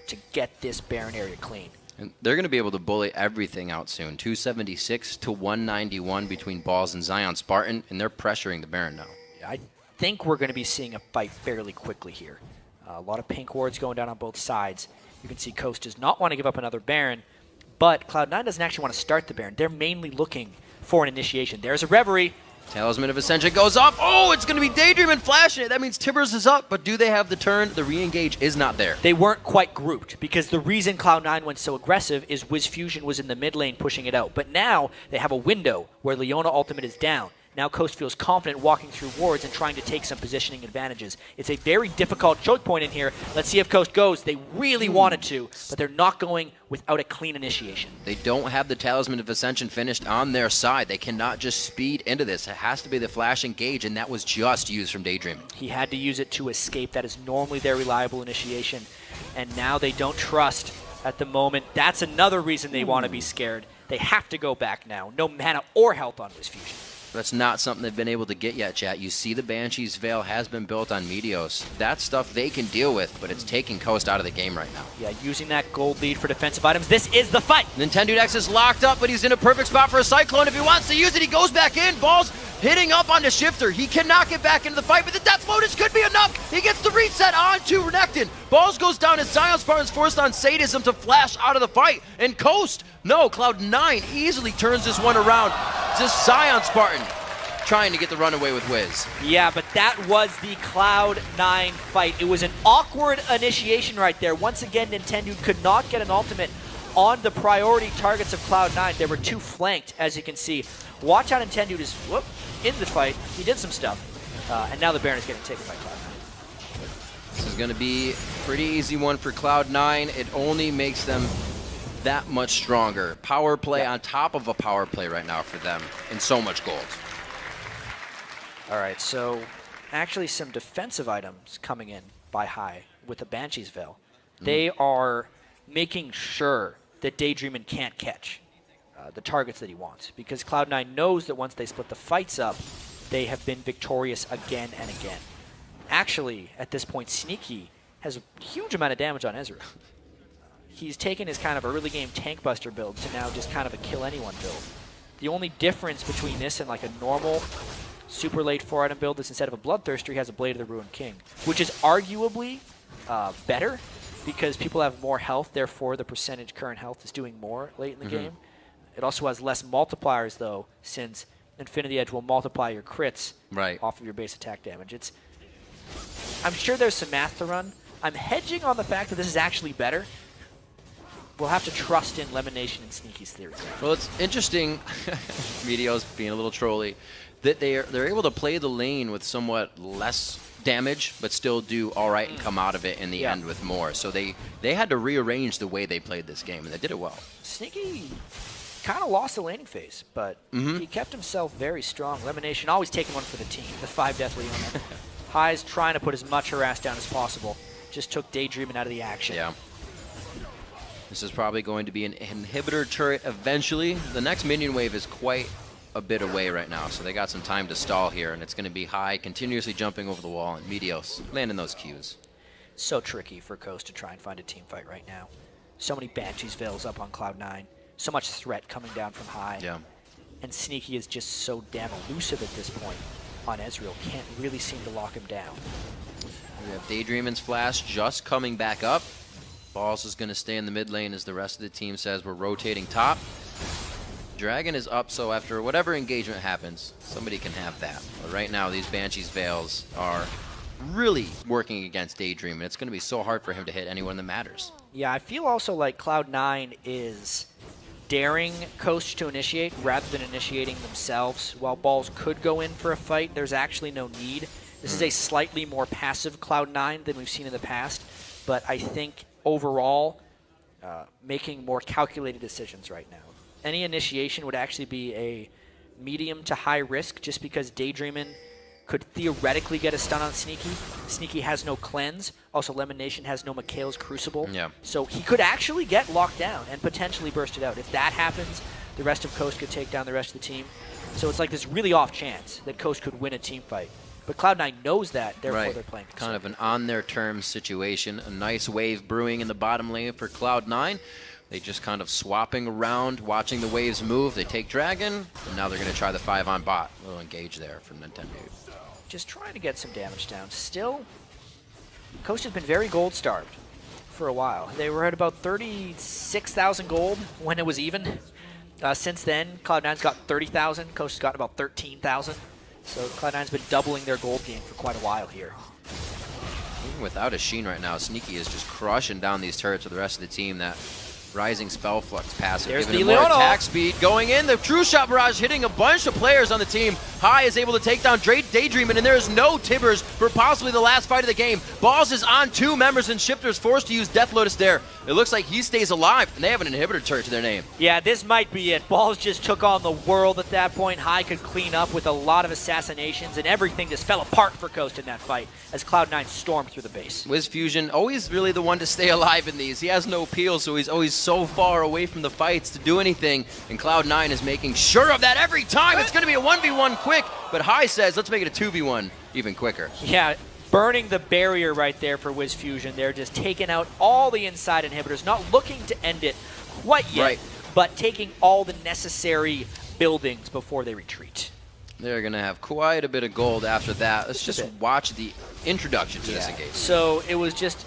to get this Baron area clean. And they're going to be able to bully everything out soon. 276 to 191 between Balls and Zion Spartan, and they're pressuring the Baron now. Yeah, I think we're going to be seeing a fight fairly quickly here. A lot of pink wards going down on both sides. You can see Coast does not want to give up another Baron, but Cloud9 doesn't actually want to start the Baron. They're mainly looking for an initiation. There's a Reverie. Talisman of Ascension goes off. Oh, it's going to be Daydream and flashing it. That means Tibbers is up, but do they have the turn? The re-engage is not there. They weren't quite grouped because the reason Cloud9 went so aggressive is Wiz Fusion was in the mid lane pushing it out. But now they have a window where Leona ultimate is down. Now Coast feels confident walking through wards and trying to take some positioning advantages. It's a very difficult choke point in here. Let's see if Coast goes. They really wanted to, but they're not going without a clean initiation. They don't have the Talisman of Ascension finished on their side. They cannot just speed into this. It has to be the flash engage, and that was just used from Daydream. He had to use it to escape. That is normally their reliable initiation, and now they don't trust at the moment. That's another reason they want to be scared. They have to go back now. No mana or health on Wiz Fusion. That's not something they've been able to get yet, chat. You see the Banshee's Veil has been built on Meteos. That's stuff they can deal with, but it's taking Coast out of the game right now. Yeah, using that gold lead for defensive items. This is the fight! Nintendo X is locked up, but he's in a perfect spot for a Cyclone. If he wants to use it, he goes back in. Balls hitting up onto Shifter. He cannot get back into the fight, but the Death Lotus could be enough. He gets the reset onto Renekton. Balls goes down as Zion Spartan's forced on Sadism to flash out of the fight. And Coast, no, Cloud9 easily turns this one around. Just Zion Spartan trying to get the runaway with Wiz. Yeah, but that was the Cloud9 fight. It was an awkward initiation right there. Once again, Nintendo could not get an ultimate on the priority targets of Cloud9. They were too flanked, as you can see. Watch how Nintendo just, in the fight. He did some stuff. And now the Baron is getting taken by Cloud9. This is going to be a pretty easy one for Cloud9. It only makes them that much stronger. Power play on top of a power play right now for them, and so much gold. All right, so actually some defensive items coming in by Hai with the Banshee's Veil. They are making sure that Daydreamin can't catch the targets that he wants, because Cloud9 knows that once they split the fights up, they have been victorious again and again. Actually, at this point, Sneaky has a huge amount of damage on Ezreal. He's taken his kind of early game tank buster build to now just kind of a kill anyone build. The only difference between this and like a normal super late 4-item build is instead of a Bloodthirster, he has a Blade of the Ruined King, which is arguably better because people have more health, therefore the percentage current health is doing more late in the game. It also has less multipliers, though, since Infinity Edge will multiply your crits off of your base attack damage. I'm sure there's some math to run. I'm hedging on the fact that this is actually better. We'll have to trust in Lemonation and Sneaky's theory. Well, it's interesting, Meteo's being a little trolly, that they're able to play the lane with somewhat less damage, but still do all right and come out of it in the end with more. So they had to rearrange the way they played this game, and they did it well. Sneaky kind of lost the laning phase, but he kept himself very strong. Lemonation always taking one for the team. The 5 Death Leona. High's trying to put as much harass down as possible. Just took Daydreaming out of the action. Yeah. This is probably going to be an inhibitor turret eventually. The next minion wave is quite a bit away right now, so they got some time to stall here, and it's going to be High continuously jumping over the wall, and Meteos landing those Qs. So tricky for Coast to try and find a team fight right now. So many Banshees Veils up on Cloud9. So much threat coming down from High. Yeah. And Sneaky is just so damn elusive at this point on Ezreal. Can't really seem to lock him down. We have Daydreamin's Flash just coming back up. Balls is going to stay in the mid lane as the rest of the team says we're rotating top. Dragon is up, so after whatever engagement happens, somebody can have that. But right now, these Banshee's Veils are really working against Daydream, and it's going to be so hard for him to hit anyone that matters. Yeah, I feel also like Cloud9 is daring Coast to initiate rather than initiating themselves. While Balls could go in for a fight, there's actually no need. This is a slightly more passive Cloud9 than we've seen in the past, but I think overall making more calculated decisions right now. Any initiation would actually be a medium to high risk just because Daydreamin' could theoretically get a stun on Sneaky. Sneaky has no cleanse. Also, Lemonation has no Mikhail's Crucible. Yeah. So he could actually get locked down and potentially burst it out. If that happens, the rest of Coast could take down the rest of the team. So it's like this really off chance that Coast could win a team fight. But Cloud9 knows that, therefore they're playing. Kind of an on-their-terms situation. A nice wave brewing in the bottom lane for Cloud9. They just kind of swapping around, watching the waves move. They take Dragon, and now they're going to try the 5-on bot. A little engage there from Nintendo. Just trying to get some damage down. Still, Coast has been very gold-starved for a while. They were at about 36,000 gold when it was even. Since then, Cloud9's got 30,000. Coast has gotten about 13,000. So Cloud9's been doubling their gold game for quite a while here. Even without a Sheen right now, Sneaky is just crushing down these turrets with the rest of the team. That Rising Spell Flux passive, There's giving him more attack speed. Going in, the True Shot Barrage hitting a bunch of players on the team. High is able to take down Daydreamin', and there is no Tibbers for possibly the last fight of the game. Balls is on 2 members, and Shifter's forced to use Death Lotus there. It looks like he stays alive, and they have an inhibitor turret to their name. Yeah, this might be it. Balls just took on the world at that point. High could clean up with a lot of assassinations, and everything just fell apart for Coast in that fight as Cloud9 stormed through the base. Wiz Fusion, always really the one to stay alive in these. He has no peel, so he's always so far away from the fights to do anything, and Cloud9 is making sure of that every time. It's going to be a 1v1 quick, but High says, let's make it a 2v1 even quicker. Yeah, burning the barrier right there for Wiz Fusion. They're just taking out all the inside inhibitors, not looking to end it quite yet, but taking all the necessary buildings before they retreat. They're going to have quite a bit of gold after that. Let's just watch the introduction to this engagement. So it was just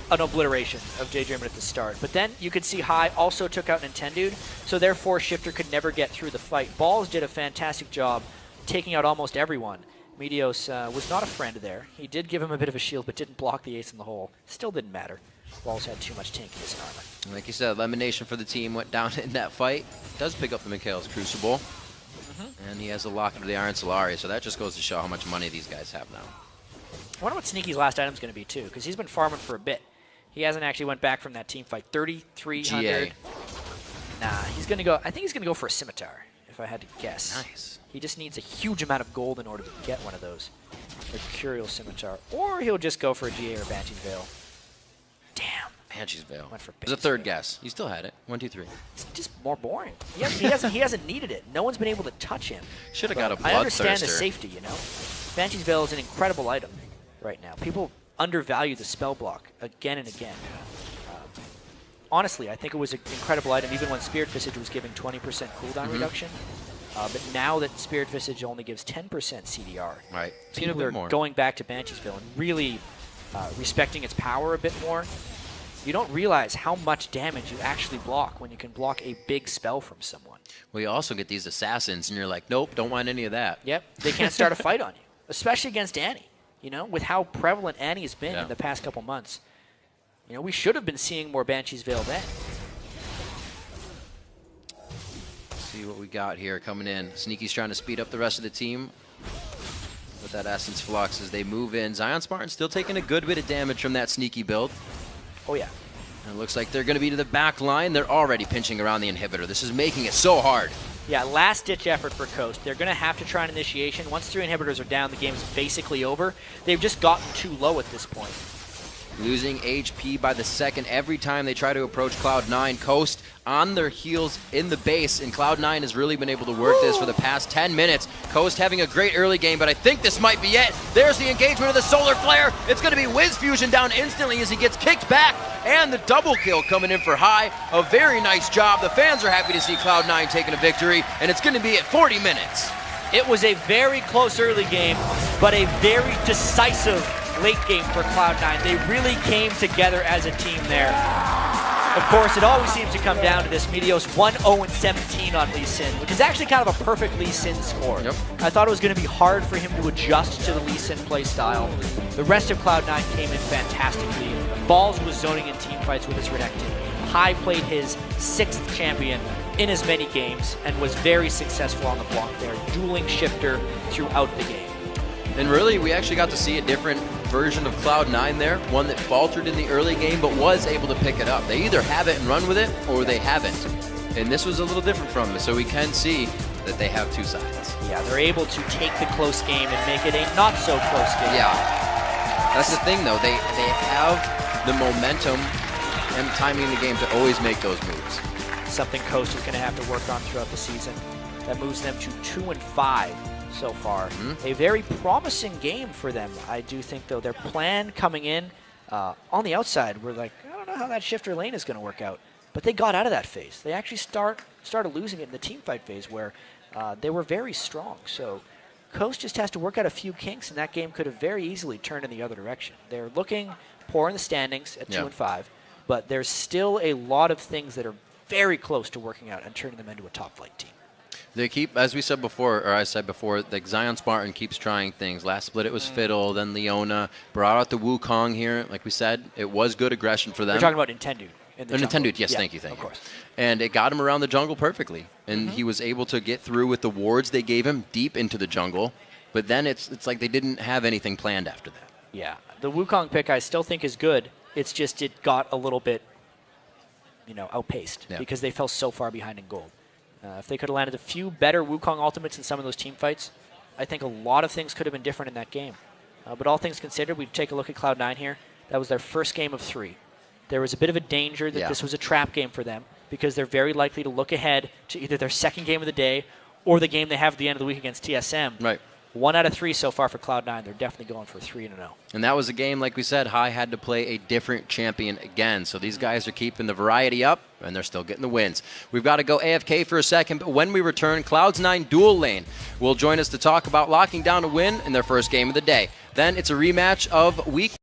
an obliteration of Daydreamin' at the start. But then you could see High also took out Nintendude, so therefore Shifter could never get through the fight. Balls did a fantastic job taking out almost everyone. Meteos was not a friend there. He did give him a bit of a shield, but didn't block the ace in the hole. Still didn't matter. Balls had too much tankiness in armor. Like you said, elimination for the team went down in that fight. Does pick up the Mikhail's Crucible. And he has a locket of the Iron Solari, so that just goes to show how much money these guys have now. I wonder what Sneaky's last item's going to be, too, because he's been farming for a bit. He hasn't actually went back from that team fight. 3,300. GA. Nah, he's going to go. I think he's going to go for a Scimitar, if I had to guess. Nice. He just needs a huge amount of gold in order to get one of those. Mercurial Scimitar. Or he'll just go for a GA or Banshee's Veil. Damn. Banshee's Veil. Went for It was a third guess. You still had it. 1, 2, 3. It's just more boring. He hasn't needed it. No one's been able to touch him. Should have got a Bloodthirster. I understand the safety, you know. Banshee's Veil is an incredible item right now. People undervalue the spell block again and again. honestly, I think it was an incredible item, even when Spirit Visage was giving 20% cooldown reduction. But now that Spirit Visage only gives 10% CDR, right? People are going back to Bansheesville and really respecting its power a bit more. You don't realize how much damage you actually block when you can block a big spell from someone. Well, you also get these assassins, and you're like, nope, don't want any of that. Yep, they can't start a fight on you, especially against Annie. You know, with how prevalent Annie has been in the past couple months. You know, we should have been seeing more Banshees Veil then. See what we got here coming in. Sneaky's trying to speed up the rest of the team with that Essence Flux as they move in. Zion Spartan still taking a good bit of damage from that Sneaky build. Oh, yeah. And it looks like they're going to be to the back line. They're already pinching around the inhibitor. This is making it so hard. Yeah, last-ditch effort for Coast. They're going to have to try an initiation. Once 3 inhibitors are down, the game's basically over. They've just gotten too low at this point. Losing HP by the second every time they try to approach Cloud9. Coast on their heels in the base, and Cloud9 has really been able to work this for the past 10 minutes. Coast having a great early game, but I think this might be it. There's the engagement of the Solar Flare. It's going to be Wiz Fusion down instantly as he gets kicked back, and the double kill coming in for High. A very nice job. The fans are happy to see Cloud9 taking a victory, and it's going to be at 40 minutes. It was a very close early game, but a very decisive late game for Cloud9. They really came together as a team there. Of course, it always seems to come down to this. Meteos 1-0-17 on Lee Sin, which is actually kind of a perfect Lee Sin score. Yep. I thought it was going to be hard for him to adjust to the Lee Sin play style. The rest of Cloud9 came in fantastically. Balls was zoning in team fights with his Renekton. High played his 6th champion in as many games and was very successful on the block there, dueling Shifter throughout the game. And really, we actually got to see a different version of Cloud9 there, one that faltered in the early game but was able to pick it up. They either have it and run with it, or they haven't. And this was a little different from it, so we can see that they have two sides. Yeah, they're able to take the close game and make it a not-so-close game. Yeah. That's the thing, though. They have the momentum and timing in the game to always make those moves. Something Coast is going to have to work on throughout the season. That moves them to 2-5 so far. A very promising game for them. I do think, though, their plan coming in on the outside, we're like, I don't know how that Shifter lane is going to work out. But they got out of that phase. They actually started losing it in the team fight phase where they were very strong. So Coast just has to work out a few kinks, and that game could have very easily turned in the other direction. They're looking poor in the standings at 2-5, but there's still a lot of things that are very close to working out and turning them into a top flight team. They keep, as we said before, or I said before, like Zion Spartan keeps trying things. Last split it was Fiddle, then Leona, brought out the Wukong here. Like we said, it was good aggression for them. You're talking about Nintendo. Nintendo, yes, thank you. Of course. And it got him around the jungle perfectly. And he was able to get through with the wards they gave him deep into the jungle. But then it's like they didn't have anything planned after that. Yeah, the Wukong pick I still think is good. It's just it got a little bit, outpaced because they fell so far behind in gold. If they could have landed a few better Wukong ultimates in some of those team fights, I think a lot of things could have been different in that game. But all things considered, we take a look at Cloud9 here. That was their first game of 3. There was a bit of a danger that this was a trap game for them because they're very likely to look ahead to either their second game of the day or the game they have at the end of the week against TSM. Right. 1 out of 3 so far for Cloud9. They're definitely going for 3-0. And that was a game, like we said, High had to play a different champion again. So these guys are keeping the variety up, and they're still getting the wins. We've got to go AFK for a second, but when we return, Cloud9 Dual Lane will join us to talk about locking down a win in their first game of the day. Then it's a rematch of Week